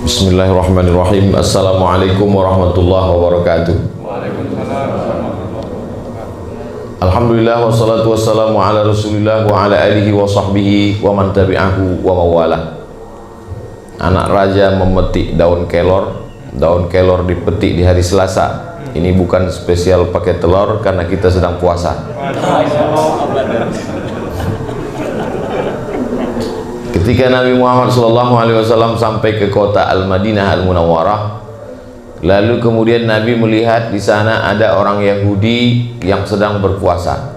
Bismillahirrahmanirrahim. Assalamualaikum warahmatullahi wabarakatuh. Alhamdulillah wassalatu wassalamu ala rasulillah wa ala alihi wa sahbihi wa man tabi'ahu wa mawala. Anak raja memetik daun kelor. Daun kelor dipetik di hari Selasa. Ini bukan spesial pakai telur karena kita sedang puasa. Ketika Nabi Muhammad SAW sampai ke kota Al-Madinah Al-Munawwarah, lalu kemudian Nabi melihat di sana ada orang Yahudi yang sedang berpuasa.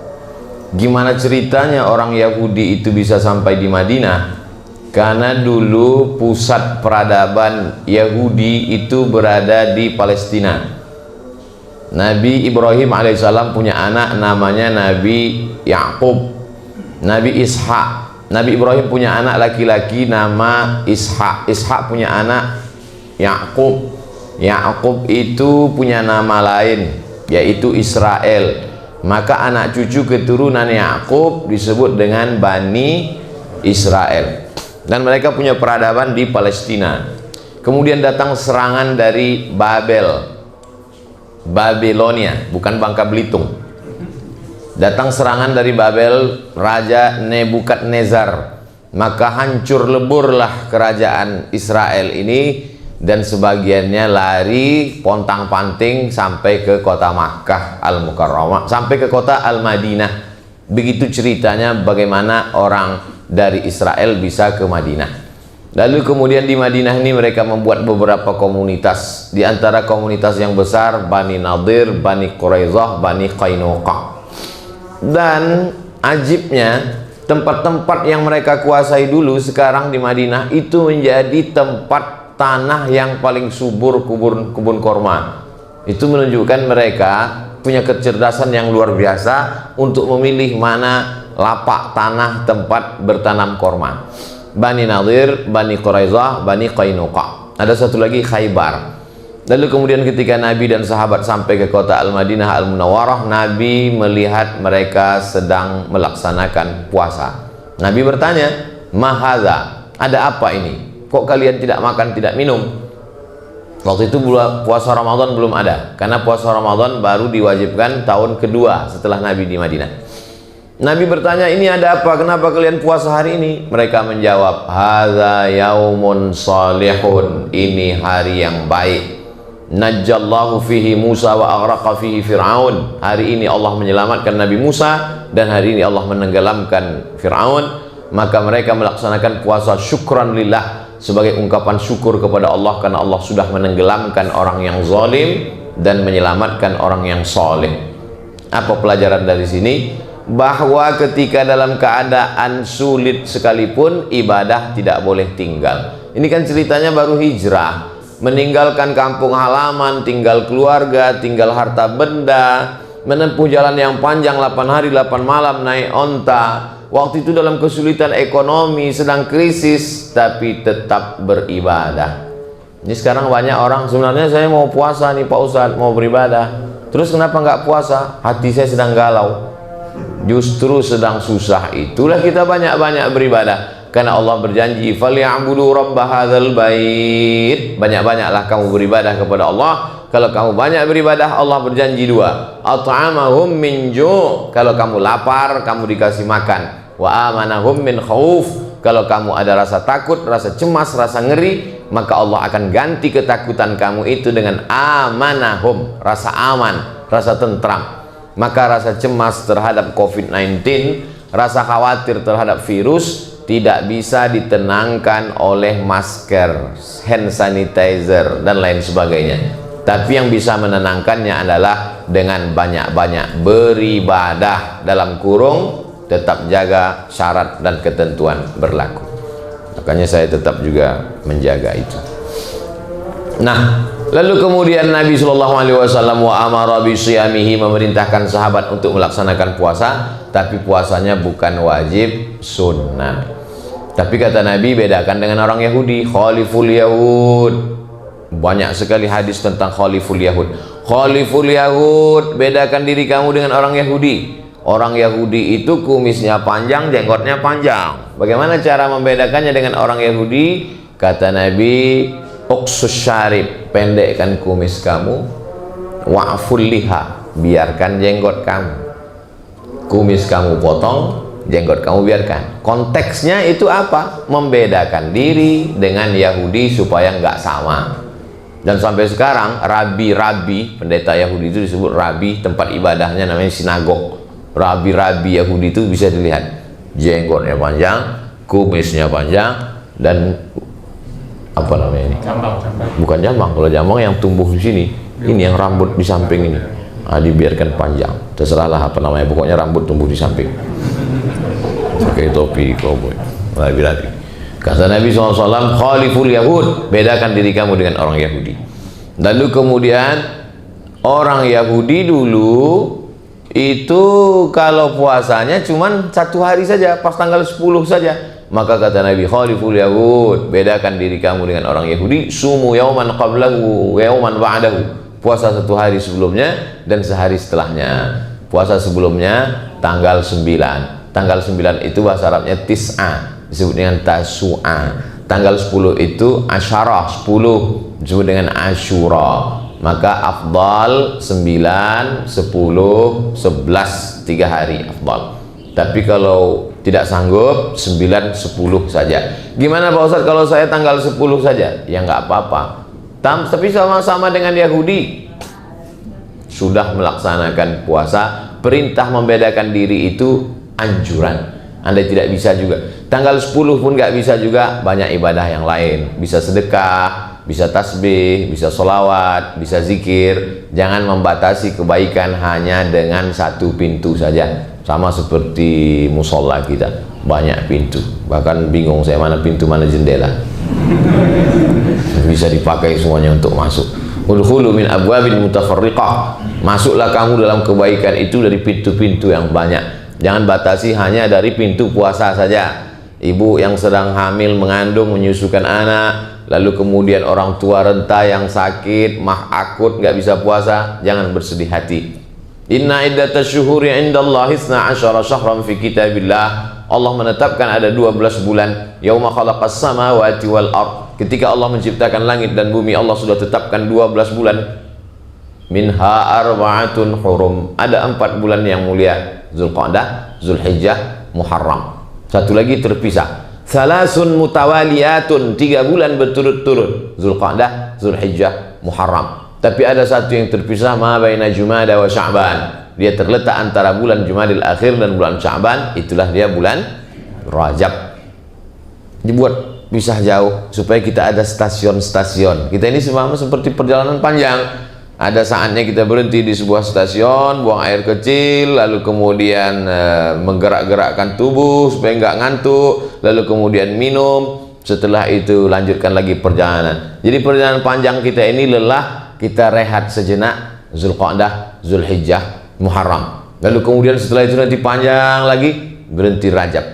Gimana ceritanya orang Yahudi itu bisa sampai di Madinah? Karena dulu pusat peradaban Yahudi itu berada di Palestina. Nabi Ibrahim alaihissalam punya anak namanya Nabi Yakub, Nabi Ishak. Nabi Ibrahim punya anak laki-laki nama Ishak. Ishak punya anak Yakub. Yakub itu punya nama lain yaitu Israel. Maka anak cucu keturunan Yakub disebut dengan Bani Israel. Dan mereka punya peradaban di Palestina. Kemudian datang serangan dari Babelonia, bukan Bangka Belitung. Datang serangan dari Babel, Raja Nebukadnezar. Maka hancur leburlah kerajaan Israel ini, dan sebagiannya lari pontang-panting sampai ke kota Makkah Al-Mukarramah, sampai ke kota Al-Madinah. Begitu ceritanya bagaimana orang dari Israel bisa ke Madinah. Lalu kemudian di Madinah ini mereka membuat beberapa komunitas. Di antara komunitas yang besar Bani Nadir, Bani Quraizah, Bani Qainuqa. Dan ajibnya, tempat-tempat yang mereka kuasai dulu sekarang di Madinah itu menjadi tempat tanah yang paling subur, kebun korma. Itu menunjukkan mereka punya kecerdasan yang luar biasa untuk memilih mana lapak tanah tempat bertanam korma. Bani Nadir, Bani Quraizah, Bani Qainuqa. Ada satu lagi Khaybar. Lalu kemudian ketika Nabi dan sahabat sampai ke kota Al-Madinah Al-Munawwarah, Nabi melihat mereka sedang melaksanakan puasa. Nabi bertanya, "Mahadza? Ada apa ini? Kok kalian tidak makan, tidak minum?" Waktu itu puasa Ramadan belum ada, karena puasa Ramadan baru diwajibkan tahun kedua setelah Nabi di Madinah. Nabi bertanya, "Ini ada apa? Kenapa kalian puasa hari ini?" Mereka menjawab, "Hadza yaumun salihun." Ini hari yang baik. Najjallahu fihi Musa wa aghraqa fihi Fir'aun. Hari ini Allah menyelamatkan Nabi Musa dan hari ini Allah menenggelamkan Fir'aun. Maka mereka melaksanakan puasa syukran lillah, sebagai ungkapan syukur kepada Allah karena Allah sudah menenggelamkan orang yang zalim dan menyelamatkan orang yang soleh. Apa pelajaran dari sini? Bahwa ketika dalam keadaan sulit sekalipun, ibadah tidak boleh tinggal. Ini kan ceritanya baru hijrah, meninggalkan kampung halaman, tinggal keluarga, tinggal harta benda, menempuh jalan yang panjang 8 hari 8 malam naik onta. Waktu itu dalam kesulitan ekonomi, sedang krisis, tapi tetap beribadah. Ini sekarang banyak orang, sebenarnya saya mau puasa nih Pak Ustadz, mau beribadah. Terus kenapa nggak puasa? Hati saya sedang galau. Justru sedang susah itulah kita banyak-banyak beribadah. Karena Allah berjanji, "Falyabudu rabb hadzal bait." Banyak-banyaklah kamu beribadah kepada Allah. Kalau kamu banyak beribadah, Allah berjanji dua. At'amahum min ju'. Kalau kamu lapar, kamu dikasih makan. Wa amanahum min khauf. Kalau kamu ada rasa takut, rasa cemas, rasa ngeri, maka Allah akan ganti ketakutan kamu itu dengan amanahum, rasa aman, rasa tentram. Maka rasa cemas terhadap COVID-19, rasa khawatir terhadap virus tidak bisa ditenangkan oleh masker, hand sanitizer, dan lain sebagainya. Tapi yang bisa menenangkannya adalah dengan banyak-banyak beribadah, dalam kurung tetap jaga syarat dan ketentuan berlaku. Makanya saya tetap juga menjaga itu. Nah, lalu kemudian Nabi SAW wa amara bisiyamihi, memerintahkan sahabat untuk melaksanakan puasa, tapi puasanya bukan wajib, sunnah. Tapi kata Nabi, bedakan dengan orang Yahudi, khaliful Yahud. Banyak sekali hadis tentang khaliful Yahud. Khaliful Yahud, bedakan diri kamu dengan orang Yahudi. Orang Yahudi itu kumisnya panjang, jenggotnya panjang. Bagaimana cara membedakannya dengan orang Yahudi? Kata Nabi, uqsus syarib, pendekkan kumis kamu, wa'ful liha, biarkan jenggot kamu. Kumis kamu potong, jenggot kamu biarkan. Konteksnya itu apa? Membedakan diri dengan Yahudi supaya nggak sama. Dan sampai sekarang rabi-rabi, pendeta Yahudi itu disebut rabi, tempat ibadahnya namanya sinagog. Rabi-rabi Yahudi itu bisa dilihat jenggotnya panjang, kumisnya panjang, dan apa namanya ini? Jambang. Bukan jambang, kalau jambang yang tumbuh di sini. Ini yang rambut di samping ini. Dibiarkan panjang. Terserahlah apa namanya, pokoknya rambut tumbuh di samping. Pakai topi koboi. Rabi-rabi. Kata Nabi SAW, khaliful Yahud, bedakan diri kamu dengan orang Yahudi. Lalu kemudian orang Yahudi dulu itu kalau puasanya cuman 1 hari saja, pas tanggal 10 saja. Maka kata Nabi, khaliful Yahud, bedakan diri kamu dengan orang Yahudi, sumu yauman qablahu yauman ba'dahu, puasa 1 hari sebelumnya dan sehari setelahnya. Puasa sebelumnya tanggal 9, tanggal 9 itu bahasa Arabnya tis'a, disebut dengan tasu'a. Tanggal 10 itu asyarah, 10 disebut dengan asyura. Maka afdal 9, 10, 11, 3 hari afdal. Tapi kalau tidak sanggup 9, 10 saja. Gimana Pak Ustadz kalau saya tanggal 10 saja? Ya nggak apa-apa. Tapi sama-sama dengan Yahudi sudah melaksanakan puasa. Perintah membedakan diri itu anjuran. Anda tidak bisa juga tanggal 10 pun nggak bisa juga, banyak ibadah yang lain. Bisa sedekah, bisa tasbih, bisa sholawat, bisa zikir. Jangan membatasi kebaikan hanya dengan 1 pintu saja. Sama seperti musola kita, banyak pintu, bahkan bingung saya mana pintu mana jendela. Bisa dipakai semuanya untuk masuk. Udkhulu min abwabil mutafarriqah, masuklah kamu dalam kebaikan itu dari pintu-pintu yang banyak. Jangan batasi hanya dari pintu puasa saja. Ibu yang sedang hamil, mengandung, menyusukan anak, lalu kemudian orang tua renta yang sakit, mah akut nggak bisa puasa, jangan bersedih hati. Inna iddatash syuhuri indallahi 12 syahran fi kitabillah. Allah menetapkan ada 12 bulan. Yauma khalaqas samawati wal ard. Ketika Allah menciptakan langit dan bumi, Allah sudah tetapkan 12 bulan. Minha arba'atun hurum. Ada 4 bulan yang mulia. Zulqa'dah, Zulhijjah, Muharram. Satu lagi terpisah. Salasun mutawaliyatun, 3 bulan berturut-turut. Zulqa'dah, Zulhijjah, Muharram. Tapi ada satu yang terpisah, ma baina Jumada wa Sya'ban. Dia terletak antara bulan Jumadil Akhir dan bulan Sya'ban, itulah dia bulan Rajab. Dibuat pisah jauh supaya kita ada stasiun-stasiun. Kita ini sama seperti perjalanan panjang. Ada saatnya kita berhenti di sebuah stasiun, buang air kecil, lalu kemudian menggerak-gerakkan tubuh supaya nggak ngantuk, lalu kemudian minum. Setelah itu lanjutkan lagi perjalanan. Jadi perjalanan panjang kita ini lelah, kita rehat sejenak, Zulqa'dah, Zulhijjah, Muharram. Lalu kemudian setelah itu nanti panjang lagi, berhenti Rajab.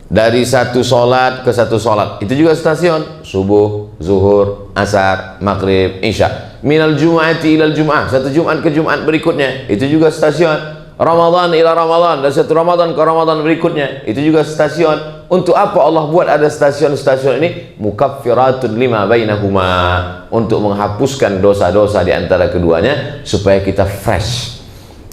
Dari satu sholat ke satu sholat, itu juga stasiun. Subuh, zuhur, asar, maghrib, isya. Minal jum'ati ilal jum'ah, satu Jumat ke Jumat berikutnya, itu juga stasiun. Ramadan ila Ramadan, dan satu Ramadan ke Ramadan berikutnya, itu juga stasiun. Untuk apa Allah buat ada stasiun-stasiun ini? Mukaffiratun lima bainahuma, untuk menghapuskan dosa-dosa di antara keduanya supaya kita fresh.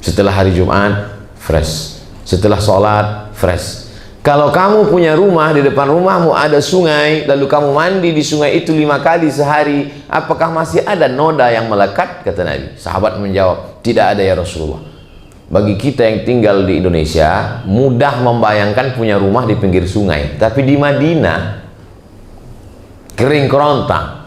Setelah hari Jumat fresh, setelah sholat fresh. Kalau kamu punya rumah, di depan rumahmu ada sungai, lalu kamu mandi di sungai itu 5 kali sehari, apakah masih ada noda yang melekat? Kata Nabi. Sahabat menjawab, tidak ada ya Rasulullah. Bagi kita yang tinggal di Indonesia, mudah membayangkan punya rumah di pinggir sungai. Tapi di Madinah, kering kerontang.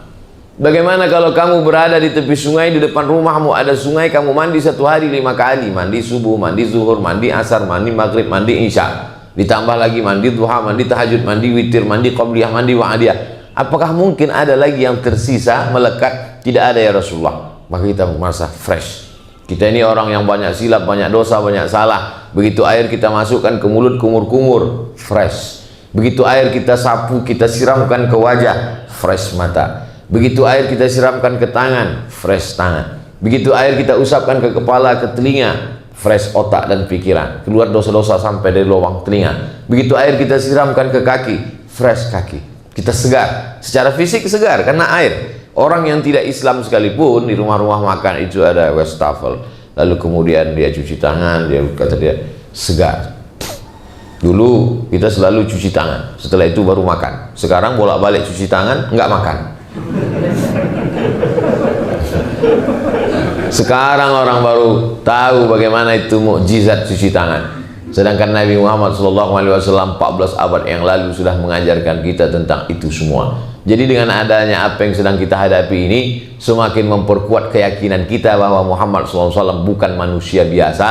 Bagaimana kalau kamu berada di tepi sungai, di depan rumahmu ada sungai, kamu mandi 1 hari 5 kali. Mandi subuh, mandi zuhur, mandi asar, mandi maghrib, mandi isya. Ditambah lagi mandi duha, mandi tahajud, mandi witir, mandi qabliyah, mandi wa'adiyah. Apakah mungkin ada lagi yang tersisa, melekat? Tidak ada ya Rasulullah. Maka kita merasa fresh. Kita ini orang yang banyak silap, banyak dosa, banyak salah. Begitu air kita masukkan ke mulut, kumur-kumur, fresh. Begitu air kita sapu, kita siramkan ke wajah, fresh mata. Begitu air kita siramkan ke tangan, fresh tangan. Begitu air kita usapkan ke kepala, ke telinga, fresh otak dan pikiran. Keluar dosa-dosa sampai dari lubang telinga. Begitu air kita siramkan ke kaki, fresh kaki. Kita segar, secara fisik segar karena air. Orang yang tidak Islam sekalipun di rumah-rumah makan itu ada wastafel, lalu kemudian dia cuci tangan, dia kata dia segar. Dulu kita selalu cuci tangan, setelah itu baru makan. Sekarang bolak-balik cuci tangan, nggak makan. Sekarang orang baru tahu bagaimana itu mukjizat cuci tangan. Sedangkan Nabi Muhammad SAW 14 abad yang lalu sudah mengajarkan kita tentang itu semua. Jadi dengan adanya apa yang sedang kita hadapi ini, semakin memperkuat keyakinan kita bahwa Muhammad SAW bukan manusia biasa,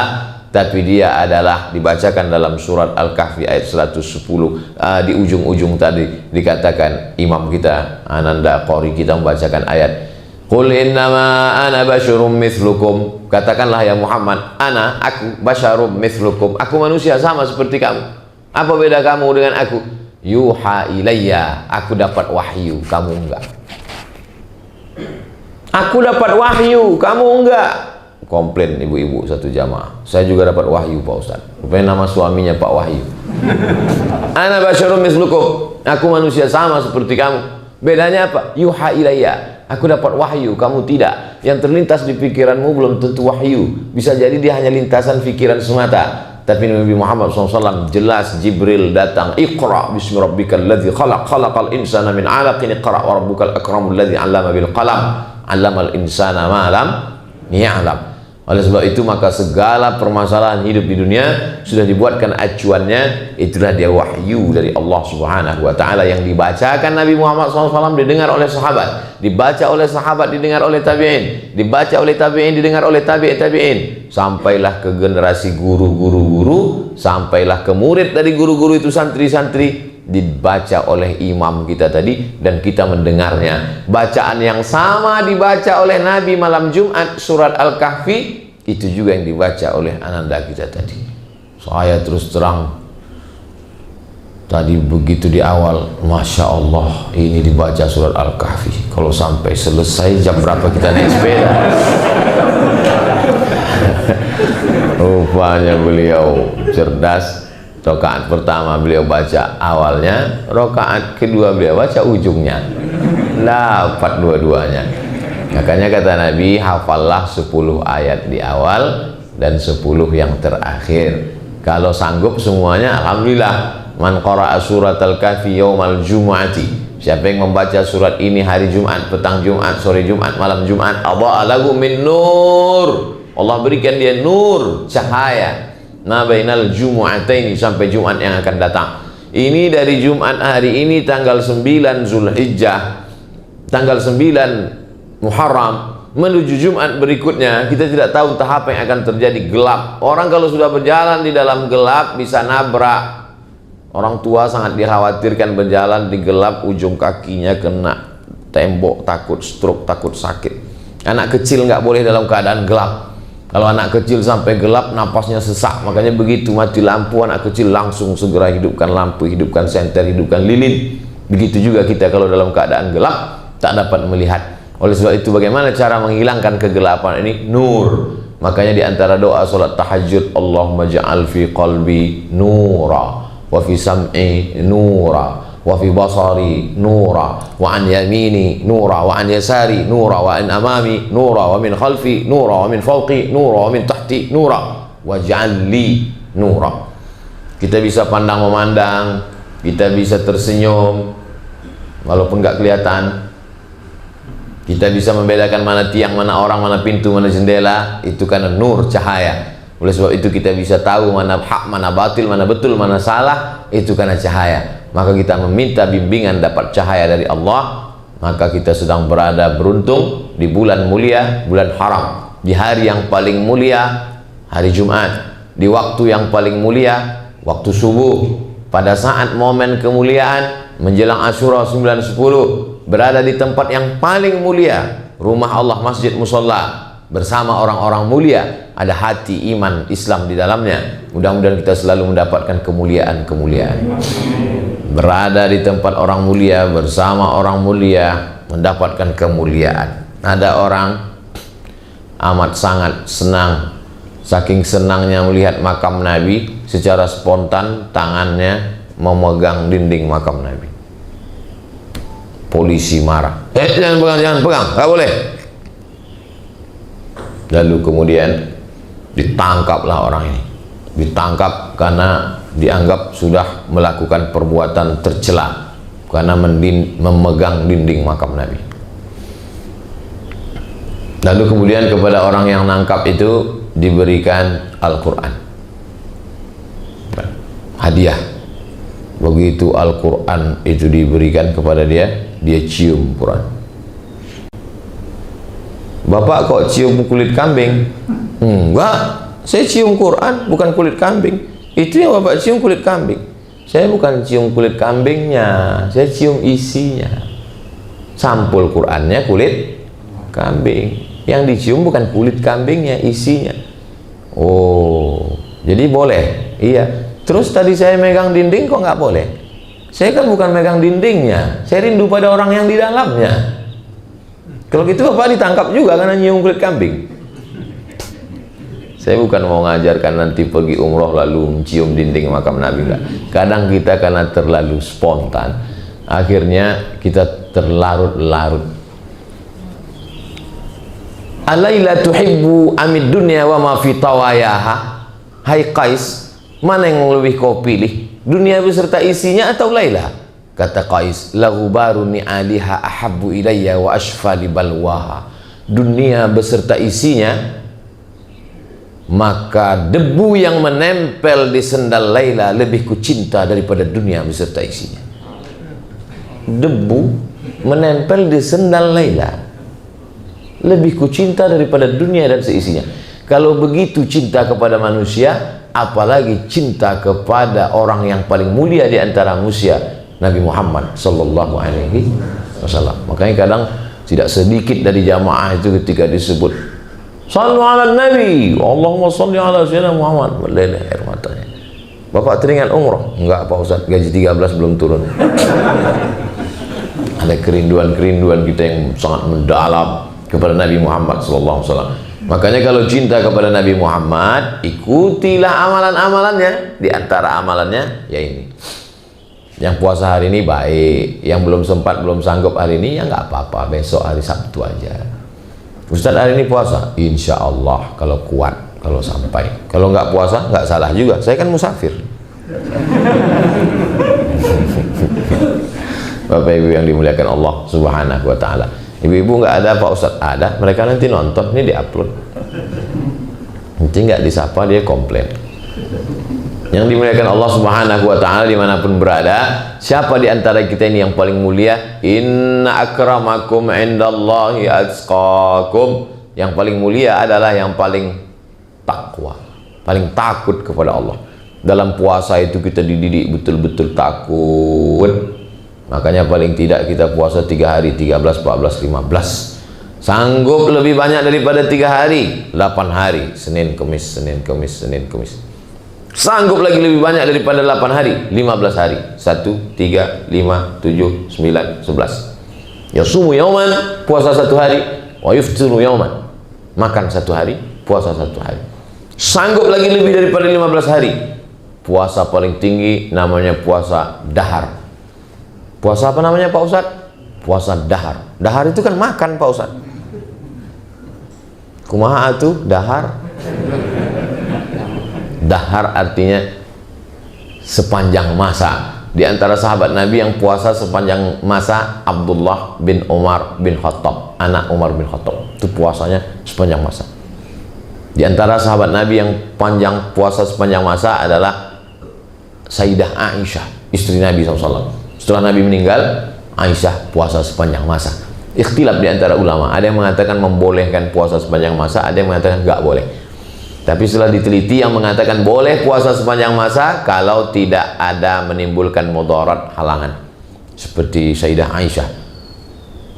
tapi dia adalah, dibacakan dalam surat Al-Kahfi ayat 110, di ujung-ujung tadi dikatakan imam kita Ananda Qori kita membacakan ayat, Qul innama ana basyarum mithlukum, katakanlah ya Muhammad, aku basyarum mithlukum, aku manusia sama seperti kamu. Apa beda kamu dengan aku? Yuha ilayya, aku dapat wahyu, kamu enggak. Aku dapat wahyu, kamu enggak. Komplain ibu-ibu satu jamaah, saya juga dapat wahyu Pak Ustaz. Rupanya nama suaminya Pak Wahyu. Ana basyarum mithlukum, aku manusia sama seperti kamu. Bedanya apa? Yuha ilayya, aku dapat wahyu, kamu tidak. Yang terlintas di pikiranmu belum tentu wahyu, bisa jadi dia hanya lintasan pikiran semata. Tapi Nabi Muhammad SAW jelas Jibril datang, Iqra bismi rabbikal ladzi khalaq, khalaqal insana min 'alaqin, iqra wa rabbukal akramul ladzi 'allama bil qalam, 'allamal insana ma lam ya'lam. Oleh sebab itu maka segala permasalahan hidup di dunia sudah dibuatkan acuannya, itulah dia wahyu dari Allah Subhanahu wa taala yang dibacakan Nabi Muhammad SAW, didengar oleh sahabat, dibaca oleh sahabat, didengar oleh tabi'in, dibaca oleh tabi'in, didengar oleh tabi'in, sampailah ke generasi guru-guru, sampailah ke murid dari guru-guru itu, santri-santri, dibaca oleh imam kita tadi dan kita mendengarnya. Bacaan yang sama dibaca oleh Nabi malam Jumat surat Al-Kahfi, itu juga yang dibaca oleh ananda kita tadi. Saya terus terang tadi begitu di awal, Masya Allah ini dibaca surat Al-Kahfi, kalau sampai selesai jam berapa kita naik sepeda. Rupanya beliau cerdas. Rakaat pertama beliau baca awalnya, rakaat kedua beliau baca ujungnya, dapat dua-duanya. Makanya kata Nabi, hafallah 10 ayat di awal dan 10 yang terakhir. Kalau sanggup semuanya, alhamdulillah. Man qara'a surat Al-Kahfi yaumal jumu'ati, siapa yang membaca surat ini hari Jumat, petang Jumat, sore Jumat, malam Jumat, adha'a lahu min nur, Allah berikan dia nur, cahaya, ma bainal jumu'ataini, sampai Jumat yang akan datang. Ini dari Jumat hari ini tanggal 9 Zulhijjah, tanggal 9 Muharram menuju Jumat berikutnya, kita tidak tahu entah apa yang akan terjadi. Gelap, orang kalau sudah berjalan di dalam gelap bisa nabrak. Orang tua sangat dikhawatirkan berjalan di gelap, ujung kakinya kena tembok, takut stroke, takut sakit. Anak kecil nggak boleh dalam keadaan gelap. Kalau anak kecil sampai gelap, napasnya sesak. Makanya begitu mati lampu, anak kecil langsung segera hidupkan lampu, hidupkan senter, hidupkan lilin. Begitu juga kita kalau dalam keadaan gelap, tak dapat melihat. Oleh sebab itu bagaimana cara menghilangkan kegelapan ini? Nur. Makanya di antara doa salat tahajud, Allahumma ja'al fi qalbi nura, wa fi sam'i nura, wa fi basari nura, wa an yamini nura, wa an yasari nura, wa an amami nura, wa min khalfi nura, wa min fawqi nura, wa min tahti nura, waj'al li nura. Kita bisa pandang memandang, kita bisa tersenyum walaupun nggak kelihatan. Kita bisa membedakan mana tiang, mana orang, mana pintu, mana jendela. Itu karena nur, cahaya. Oleh sebab itu kita bisa tahu mana hak, mana batil, mana betul, mana salah. Itu karena cahaya. Maka kita meminta bimbingan dapat cahaya dari Allah. Maka kita sedang berada beruntung di bulan mulia, bulan haram. Di hari yang paling mulia, hari Jumat. Di waktu yang paling mulia, waktu subuh. Pada saat momen kemuliaan menjelang Asyura 9-10, berada di tempat yang paling mulia, rumah Allah, masjid, musalla, bersama orang-orang mulia, ada hati iman Islam di dalamnya. Mudah-mudahan kita selalu mendapatkan kemuliaan-kemuliaan. Berada di tempat orang mulia, bersama orang mulia, mendapatkan kemuliaan. Ada orang amat sangat senang, saking senangnya melihat makam Nabi, secara spontan tangannya memegang dinding makam Nabi. Polisi marah, jangan pegang, nggak boleh. Lalu kemudian ditangkaplah orang ini, ditangkap karena dianggap sudah melakukan perbuatan tercela karena memegang dinding makam Nabi. Lalu kemudian kepada orang yang nangkap itu diberikan Al-Quran, hadiah. Begitu Al-Quran itu diberikan kepada dia, dia cium Quran. Bapak kok cium kulit kambing? Enggak, saya cium Quran, bukan kulit kambing. Itu yang Bapak cium kulit kambing. Saya bukan cium kulit kambingnya, saya cium isinya. Sampul Qurannya kulit kambing. Yang dicium bukan kulit kambingnya, isinya. Oh, jadi boleh? Iya. Terus tadi saya megang dinding kok nggak boleh? Saya kan bukan megang dindingnya, saya rindu pada orang yang di dalamnya. Kalau gitu Bapak ditangkap juga karena nyium kulit kambing. Saya bukan mau ngajarkan nanti pergi umroh lalu mencium dinding makam Nabi, enggak. Kadang kita karena terlalu spontan, akhirnya kita terlarut-larut. Alaila tuhibbu amid dunya wa ma fi tawayaha. Hai Qais, mana yang lebih kau pilih, dunia beserta isinya atau Laila? Kata Qais, laghubaru ni'aliha ahabbu ilayya wa ashfa li balwaha. Dunia beserta isinya, maka debu yang menempel di sendal Laila lebih kucinta daripada dunia beserta isinya. Debu menempel di sendal Laila lebih kucinta daripada dunia dan seisinya. Kalau begitu cinta kepada manusia, apalagi cinta kepada orang yang paling mulia di antara manusia, Nabi Muhammad sallallahu alaihi wasallam. Makanya kadang tidak sedikit dari jamaah itu ketika disebut sallu ala Nabi, Allahumma salli ala sayyidina Muhammad, meleleh air matanya. Bapak teringat umroh? Enggak Pak Ustaz, gaji 13 belum turun. Ada kerinduan-kerinduan kita yang sangat mendalam kepada Nabi Muhammad sallallahu alaihi wasallam. Makanya kalau cinta kepada Nabi Muhammad, ikutilah amalan-amalannya. Di antara amalannya ya ini. Yang puasa hari ini baik, yang belum sempat, belum sanggup hari ini ya nggak apa-apa, besok hari Sabtu aja. Ustaz hari ini puasa, insya Allah kalau kuat, kalau sampai. Kalau nggak puasa nggak salah juga, saya kan musafir. Bapak Ibu yang dimuliakan Allah Subhanahu wa Ta'ala. Ibu-ibu nggak ada, Pak Ustadz ada, mereka nanti nonton, ini diupload. Nanti nggak disapa dia komplain. Yang dimuliakan Allah Subhanahu wa Ta'ala dimanapun berada, siapa di antara kita ini yang paling mulia? Inna akramakum indallahi atqakum. Yang paling mulia adalah yang paling takwa, paling takut kepada Allah. Dalam puasa itu kita dididik betul-betul takut. Makanya paling tidak kita puasa 3 hari, 13, 14, 15. Sanggup lebih banyak daripada 3 hari, 8 hari, Senin, Kemis, Senin, Kemis, Senin, Kemis. Sanggup lagi lebih banyak daripada 8 hari, 15 hari. 1, 3, 5, 7, 9, 11. Yasumu yauman, puasa 1 hari, wa yuftiru yauman, makan 1 hari, puasa 1 hari. Sanggup lagi lebih daripada 15 hari. Puasa paling tinggi namanya puasa dahar. Puasa apa namanya Pak Ustadz? Puasa dahar. Dahar itu kan makan Pak Ustadz. Kumaha tuh dahar? Dahar artinya sepanjang masa. Di antara sahabat Nabi yang puasa sepanjang masa, Abdullah bin Umar bin Khattab, anak Umar bin Khattab. Itu puasanya sepanjang masa. Di antara sahabat Nabi yang panjang puasa sepanjang masa adalah Sayyidah Aisyah, istri Nabi SAW. Setelah Nabi meninggal, Aisyah puasa sepanjang masa. Ikhtilaf di antara ulama. Ada yang mengatakan membolehkan puasa sepanjang masa, ada yang mengatakan nggak boleh. Tapi setelah diteliti, yang mengatakan boleh puasa sepanjang masa kalau tidak ada menimbulkan mudarat, halangan. Seperti Sayyidah Aisyah.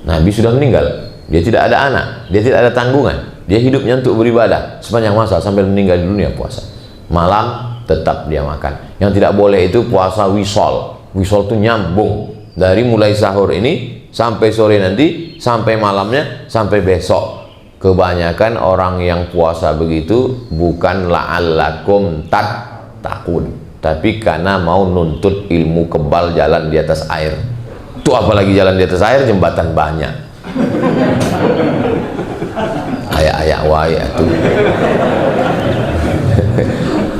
Nabi sudah meninggal, dia tidak ada anak, dia tidak ada tanggungan, dia hidupnya untuk beribadah sepanjang masa sampai meninggal di dunia puasa. Malam tetap dia makan. Yang tidak boleh itu puasa wisol. Wisol itu nyambung dari mulai sahur ini sampai sore nanti, sampai malamnya, sampai besok. Kebanyakan orang yang puasa begitu bukan la'allakum tattaqun, tapi karena mau nuntut ilmu kebal jalan di atas air. Tuh apalagi jalan di atas air, jembatan banyak. Ayak-ayak wae tuh.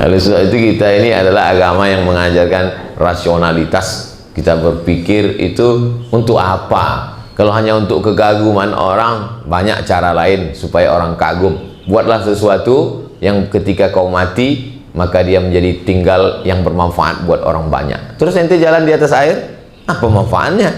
Oleh sebab itu kita ini adalah agama yang mengajarkan rasionalitas. Kita berpikir itu untuk apa? Kalau hanya untuk kegaguman orang, banyak cara lain supaya orang kagum. Buatlah sesuatu yang ketika kau mati, maka dia menjadi tinggal yang bermanfaat buat orang banyak. Terus ente jalan di atas air, apa manfaatnya?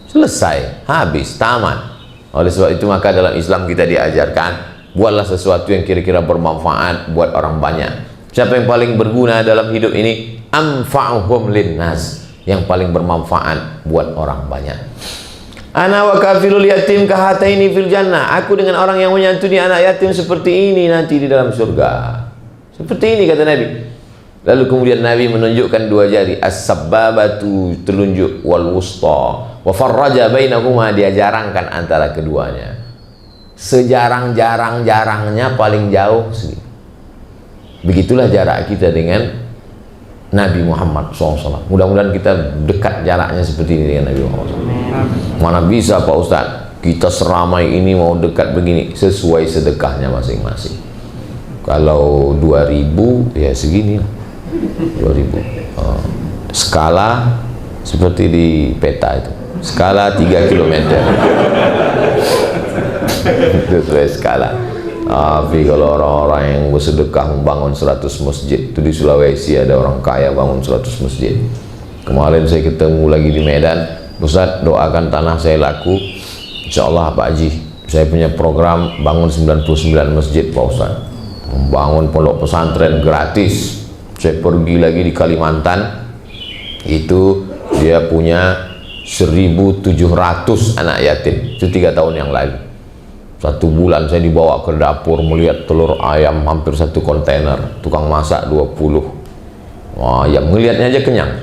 Selesai, habis, tamat. Oleh sebab itu maka dalam Islam kita diajarkan, buatlah sesuatu yang kira-kira bermanfaat buat orang banyak. Siapa yang paling berguna dalam hidup ini? Anfa'uhum linnas, yang paling bermanfaat buat orang banyak. Ana wa kafilul yatim kahataini fil jannah. Aku dengan orang yang menyantuni anak yatim seperti ini nanti di dalam surga. Seperti ini kata Nabi. Lalu kemudian Nabi menunjukkan dua jari, as-sabbabatu, telunjuk, wal wusta, wa farraja bainahuma, dia jarangkan antara keduanya. Sejarang-jarang-jarangnya paling jauh segini. Begitulah jarak kita dengan Nabi Muhammad SAW. Mudah-mudahan kita dekat jaraknya seperti ini dengan Nabi Muhammad SAW. Mana bisa Pak Ustadz, kita seramai ini mau dekat begini, sesuai sedekahnya masing-masing. Kalau 2000 ya segini lah, 2000. Skala seperti di peta itu, skala 3 km. Itu sesuai skala. Tapi kalau orang-orang yang bersedekah membangun 100 masjid, itu di Sulawesi ada orang kaya bangun 100 masjid. Kemarin saya ketemu lagi di Medan, Ustaz doakan tanah saya laku, insya Allah Pak Haji, saya punya program bangun 99 masjid Pak Ustaz, membangun pondok pesantren gratis. Saya pergi lagi di Kalimantan, itu dia punya 1.700 anak yatim, itu 3 tahun yang lalu. 1 bulan saya dibawa ke dapur melihat telur ayam hampir 1 kontainer, tukang masak 20. Wah, yang melihatnya aja kenyang,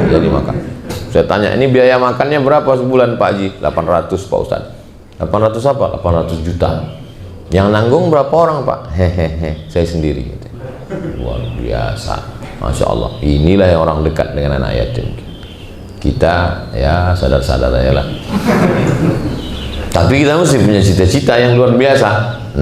jadi makan. Saya tanya, ini biaya makannya berapa sebulan Pak Haji? 800 Pak Ustaz. 800 apa? 800 juta. Yang nanggung berapa orang Pak? Hehehe, saya sendiri. Luar biasa, Masya Allah. Inilah yang orang dekat dengan anak yatim. Kita ya sadar-sadar aja lah. Tapi kita mesti punya cita-cita yang luar biasa.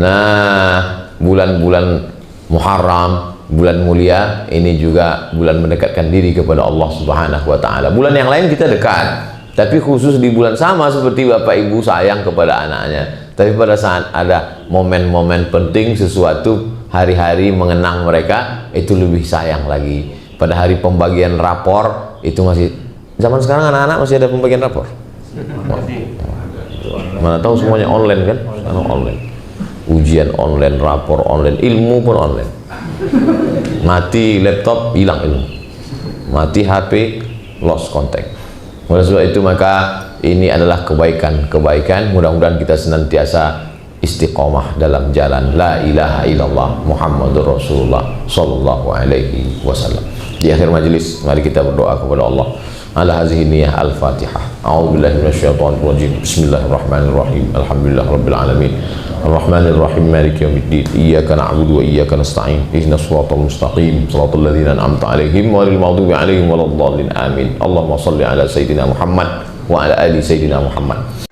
Nah, bulan-bulan Muharram, bulan mulia, ini juga bulan mendekatkan diri kepada Allah Subhanahu wa Ta'ala. Bulan yang lain kita dekat, tapi khusus di bulan sama seperti bapak ibu sayang kepada anaknya. Tapi pada saat ada momen-momen penting, sesuatu hari-hari mengenang mereka, itu lebih sayang lagi. Pada hari pembagian rapor, itu masih, zaman sekarang anak-anak masih ada pembagian rapor. Mana tahu semuanya online kan? Sekarang online, ujian online, rapor online, ilmu pun online. Mati laptop, hilang ilmu. Mati HP, lost contact. Oleh sebab itu maka ini adalah kebaikan. Mudah-mudahan kita senantiasa istiqomah dalam jalan la ilaha illallah Muhammadur Rasulullah sallallahu alaihi wasallam. Di akhir majelis, mari kita berdoa kepada Allah. Ala hazihi niyah al-Fatihah. A'udzubillahi minasyaitonir rajim. Bismillahirrahmanirrahim. Alhamdulillahirabbil alamin. Arrahmanirrahim. Maliki yaumiddin. Iyyaka na'budu wa iyyaka nasta'in. Ihdinas siratal mustaqim. Shiratal ladzina an'amta 'alaihim ghairil maghdubi 'alaihim waladdallin. Amin. Allahumma shalli ala sayidina Muhammad wa ala ali sayidina Muhammad.